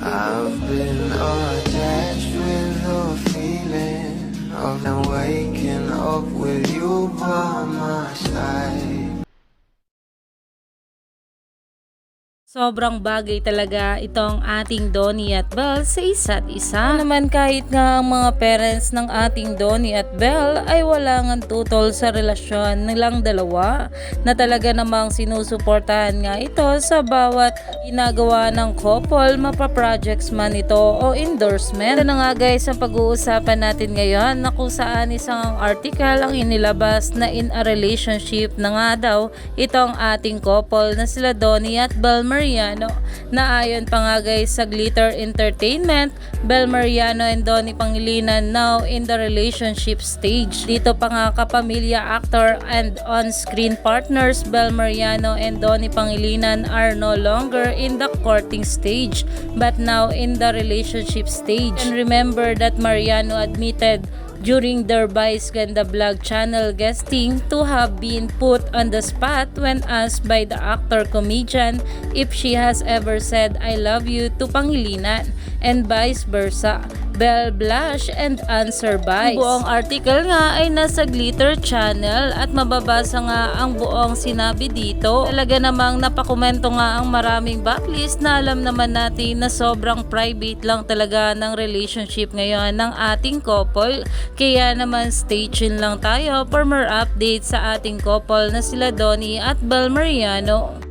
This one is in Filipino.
I've been attached with the feeling of now waking up with you by my side. Sobrang bagay talaga itong ating Donnie at Belle sa isa't isa. Naman kahit nga ang mga parents ng ating Donnie at Belle ay wala ngang tutol sa relasyon nilang dalawa, na talaga namang sinusuportahan nga ito sa bawat ginagawa ng couple, mapa-projects man ito o endorsement. Ito na nga guys ang pag-uusapan natin ngayon, na kung saan isang article ang inilabas na in a relationship na nga daw itong ating couple na sila Donnie at Belle Mariano, na ayon pa nga guys sa Glitter Entertainment, Belle Mariano and Donnie Pangilinan now in the relationship stage. Dito pa nga kapamilya actor and on-screen partners Belle Mariano and Donnie Pangilinan are no longer in the courting stage but now in the relationship stage. And remember that Mariano admitted during their Vice Ganda Vlog channel guesting to have been put on the spot when asked by the actor-comedian if she has ever said I love you to Pangilinan and vice versa. Belle blush and answer vice. Ang buong article nga ay nasa Glitter channel at mababasa nga ang buong sinabi dito. Talaga namang napakomento nga ang maraming backlist na alam naman natin na sobrang private lang talaga ng relationship ngayon ng ating couple. Kaya naman stay tuned lang tayo for more updates sa ating couple na sila Donnie at Belle Mariano.